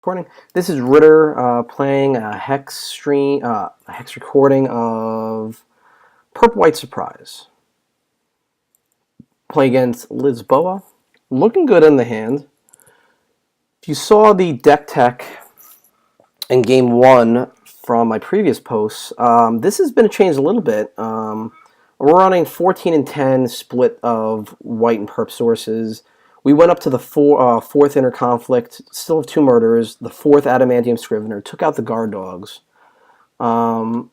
Recording. This is Ritter playing a hex recording of Purp White Surprise. Play against Lisboa. Looking good in the hand. If you saw the deck tech in game 1 from my previous posts, this has been changed a little bit. We're running 14 and 10 split of white and Purp sources. We went up to the fourth inner conflict, still have 2 murders, the 4th adamantium scrivener, took out the guard dogs. Wasn't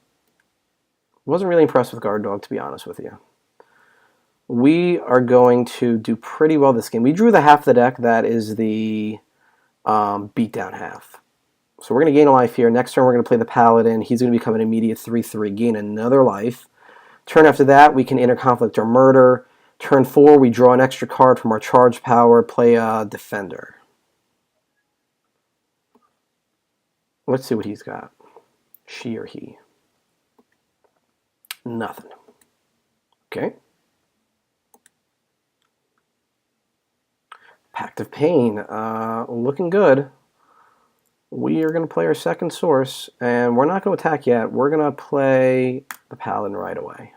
really impressed with guard dog, to be honest with you. We are going to do pretty well this game. We drew the half of the deck that is the beatdown half. So we're going to gain a life here. Next turn we're going to play the paladin. He's going to become an immediate 3/3, gain another life. Turn after that we can inner conflict or murder. Turn 4, we draw an extra card from our charge power, play a defender. Let's see what he's got. She or he. Nothing. Okay. Pact of Pain. Looking good. We are going to play our second source, and we're not going to attack yet. We're going to play the paladin right away.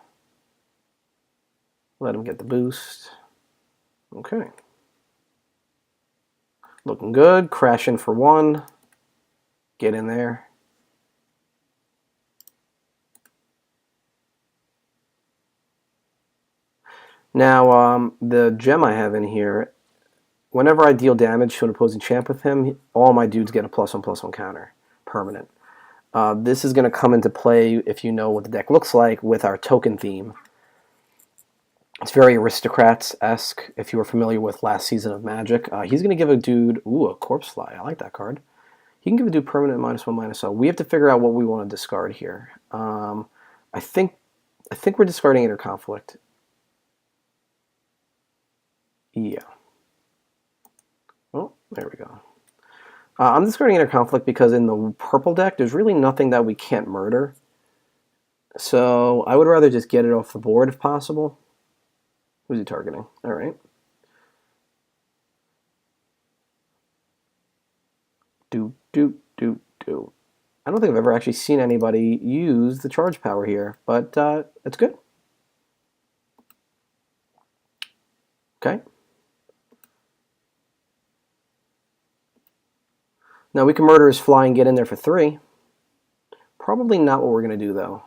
Let him get the boost. Okay. Looking good. Crash in for 1. Get in there. Now, the gem I have in here, whenever I deal damage to an opposing champ with him, all my dudes get a +1/+1 counter. Permanent. This is going to come into play, if you know what the deck looks like, with our token theme. It's very Aristocrats-esque, if you were familiar with last season of Magic. He's going to give a dude, a Corpse Fly. I like that card. He can give a dude permanent -1/-0. We have to figure out what we want to discard here. I think we're discarding Inner Conflict. Yeah. Oh, there we go. I'm discarding Inner Conflict because in the purple deck, there's really nothing that we can't murder. So I would rather just get it off the board if possible. Who's he targeting? All right. Do. I don't think I've ever actually seen anybody use the charge power here, but it's good. Okay. Now we can murder his fly and get in there for 3. Probably not what we're going to do, though.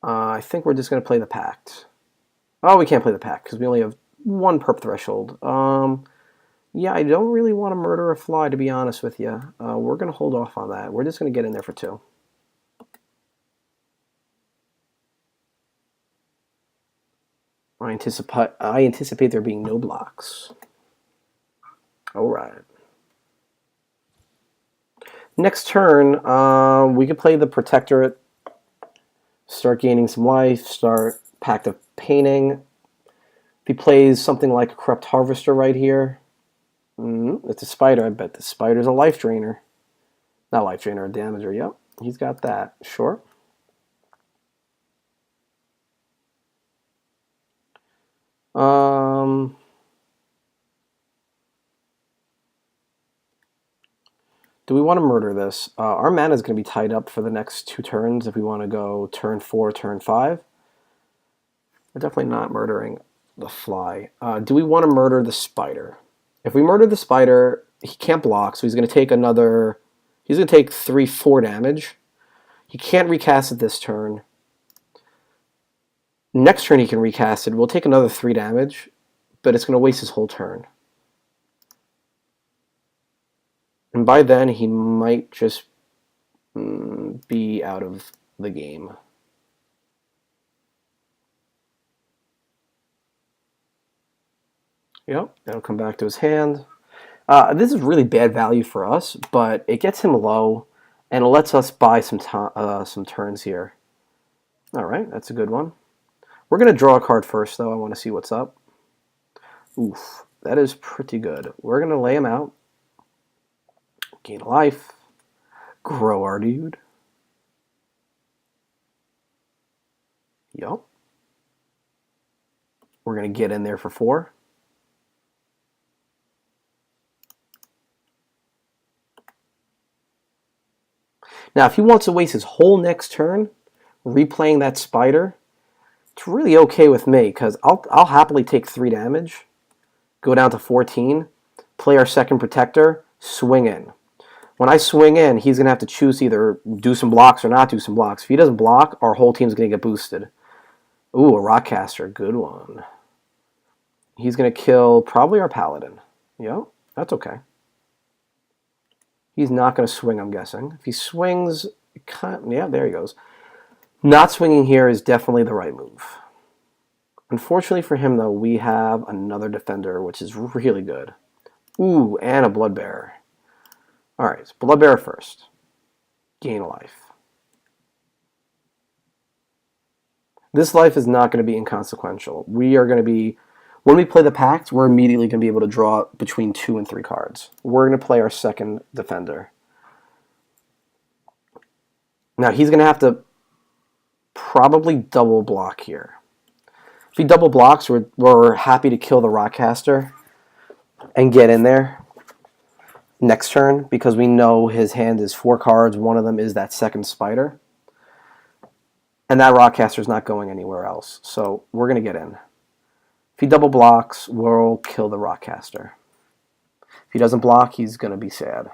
I think we're just going to play the Pact. Oh, we can't play the Pact because we only have 1 Purp threshold. Yeah, I don't really want to murder a fly, to be honest with you. We're going to hold off on that. We're just going to get in there for 2. I anticipate there being no blocks. All right. Next turn, we could play the Protectorate, start gaining some life, start Pact of Painting. If he plays something like a Corrupt Harvester right here, it's a spider. I bet the spider's a life drainer. Not life drainer, a damager. Yep, he's got that. Sure. Do we want to murder this? Our mana is going to be tied up for the next 2 turns if we want to go turn 4, turn 5. We're definitely not murdering the fly. Do we want to murder the spider? If we murder the spider, he can't block, so he's going to take another... He's going to take 3/4 damage. He can't recast it this turn. Next turn he can recast it. We'll take another 3 damage, but it's going to waste his whole turn. And by then, he might just be out of the game. Yep, that'll come back to his hand. This is really bad value for us, but it gets him low, and it lets us buy some turns here. All right, that's a good one. We're going to draw a card first, though. I want to see what's up. Oof, that is pretty good. We're going to lay him out. Gain a life. Grow our dude. Yup. We're going to get in there for 4. Now, if he wants to waste his whole next turn replaying that spider, it's really okay with me because I'll happily take 3 damage, go down to 14, play our second protector, swing in. When I swing in, he's going to have to choose either do some blocks or not do some blocks. If he doesn't block, our whole team's going to get boosted. Ooh, a Rockcaster, good one. He's going to kill probably our Paladin. Yep, that's okay. He's not going to swing, I'm guessing. If he swings, yeah, there he goes. Not swinging here is definitely the right move. Unfortunately for him, though, we have another defender, which is really good. Ooh, and a Bloodbearer. All right, so Bloodbearer first. Gain a life. This life is not going to be inconsequential. We are going to be, when we play the Pact, we're immediately going to be able to draw between 2 and 3 cards. We're going to play our second defender. Now, he's going to have to probably double block here. If he double blocks, we're happy to kill the Rockcaster and get in there next turn because we know his hand is 4 cards. One of them is that second spider. And that Rockcaster is not going anywhere else. So we're going to get in. If he double blocks, we'll kill the Rockcaster. If he doesn't block, he's going to be sad.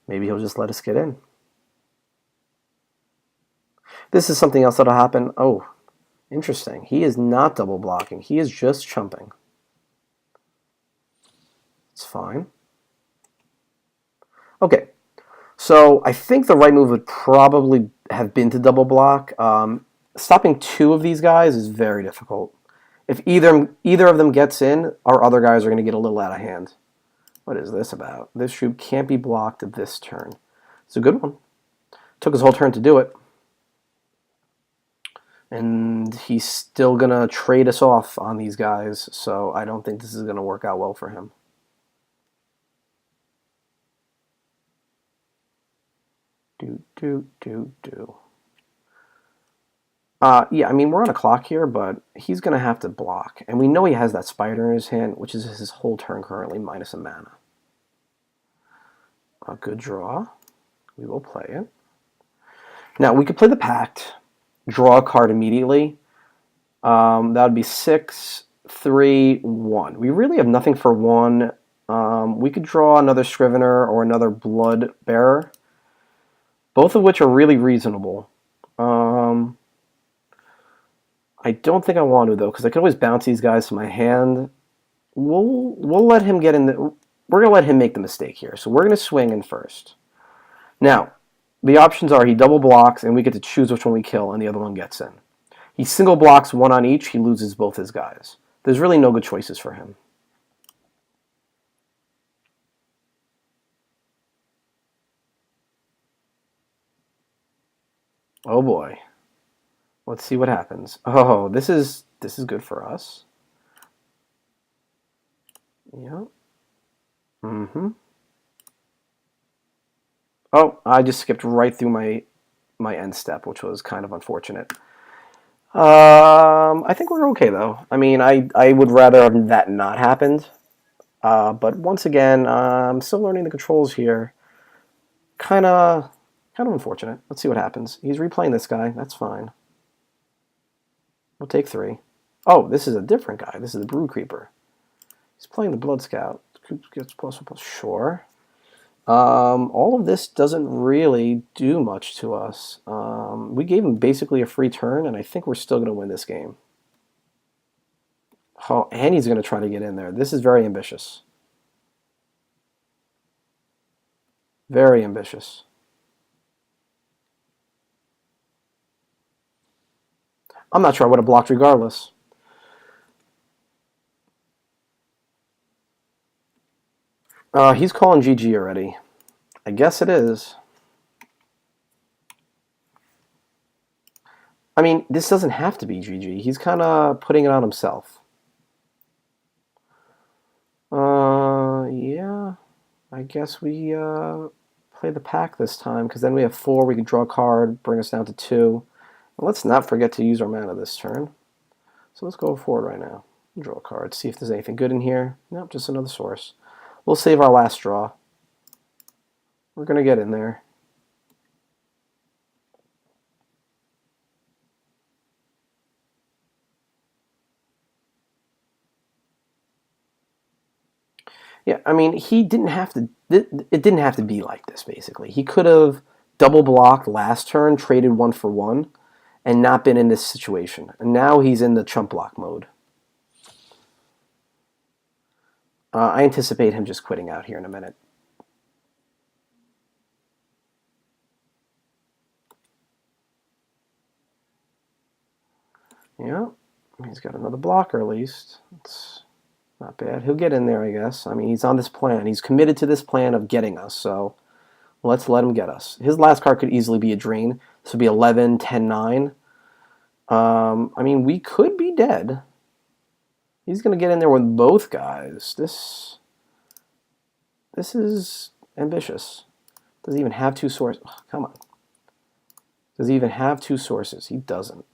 Maybe he'll just let us get in. This is something else that'll happen. Oh, interesting. He is not double blocking. He is just chumping. It's fine. Okay. So I think the right move would probably have been to double block. Stopping 2 of these guys is very difficult. If either of them gets in, our other guys are going to get a little out of hand. What is this about? This troop can't be blocked this turn. It's a good one. Took his whole turn to do it. And he's still going to trade us off on these guys, so I don't think this is going to work out well for him. Yeah, I mean, we're on a clock here, but he's going to have to block. And we know he has that spider in his hand, which is his whole turn currently, minus a mana. A good draw. We will play it. Now, we could play the Pact, draw a card immediately. That would be 6, 3, 1. We really have nothing for 1. We could draw another Scrivener or another Bloodbearer, both of which are really reasonable. I don't think I want to, though, because I could always bounce these guys to my hand. We'll let him get in. We're going to let him make the mistake here. So we're going to swing in first. Now, the options are he double blocks, and we get to choose which one we kill, and the other one gets in. He single blocks 1 on each. He loses both his guys. There's really no good choices for him. Oh, boy. Let's see what happens. Oh, this is good for us. Yep. Oh, I just skipped right through my end step, which was kind of unfortunate. I think we're okay, though. I mean, I would rather have that not happened. But once again, I'm still learning the controls here. Kind of unfortunate. Let's see what happens. He's replaying this guy. That's fine. We'll take 3. Oh, this is a different guy. This is the Brood Creeper. He's playing the Blood Scout. Gets +1+. Sure. All of this doesn't really do much to us. We gave him basically a free turn, and I think we're still going to win this game. Oh, and he's going to try to get in there. This is very ambitious. Very ambitious. I'm not sure I would have blocked regardless. He's calling GG already. I guess it is. I mean, this doesn't have to be GG. He's kind of putting it on himself. Yeah. I guess we play the Pact this time, because then we have 4. We can draw a card, bring us down to 2. And let's not forget to use our mana this turn. So let's go forward right now. Draw a card, see if there's anything good in here. Nope, just another source. We'll save our last draw. We're going to get in there. Yeah, I mean, he didn't have to. It didn't have to be like this. Basically, he could have double blocked last turn, traded 1-for-1, and not been in this situation. And now he's in the chump block mode. I anticipate him just quitting out here in a minute. Yeah, he's got another blocker at least. It's not bad. He'll get in there, I guess. I mean, he's on this plan. He's committed to this plan of getting us, so let's let him get us. His last card could easily be a drain. This would be 11, 10, 9. I mean, we could be dead. He's going to get in there with both guys. This is ambitious. Does he even have two sources? Oh, come on. Does he even have two sources? He doesn't.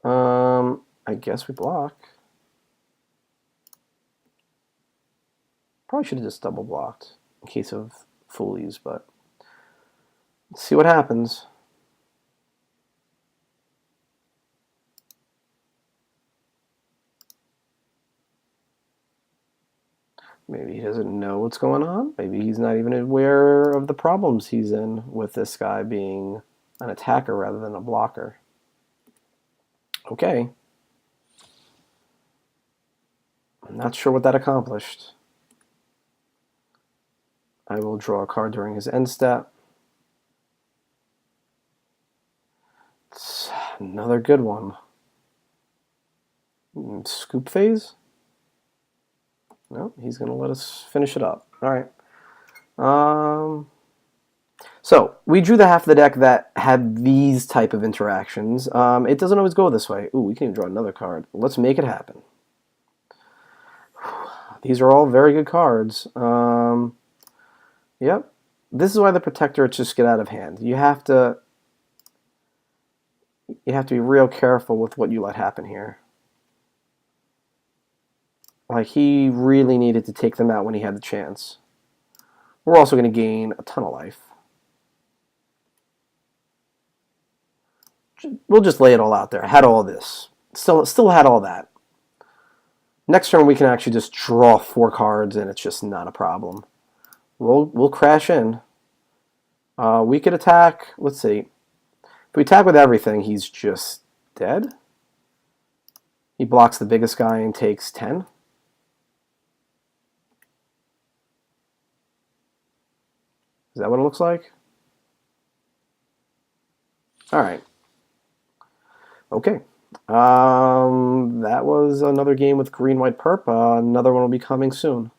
I guess we block. Probably should have just double blocked in case of foolies, but let's see what happens. Maybe he doesn't know what's going on. Maybe he's not even aware of the problems he's in with this guy being an attacker rather than a blocker. Okay. I'm not sure what that accomplished. I will draw a card during his end step. It's another good one. Scoop phase? No, he's going to let us finish it up. All right. So we drew the half of the deck that had these type of interactions. It doesn't always go this way. Ooh, we can even draw another card. Let's make it happen. These are all very good cards. Yep. This is why the Protectorates just get out of hand. You have to be real careful with what you let happen here. Like, he really needed to take them out when he had the chance. We're also going to gain a ton of life. We'll just lay it all out there. I had all this. Still had all that. Next turn we can actually just draw 4 cards and it's just not a problem. We'll crash in. We could attack. Let's see. If we attack with everything, he's just dead. He blocks the biggest guy and takes 10. Is that what it looks like? All right. Okay. That was another game with green-white Purp. Another one will be coming soon.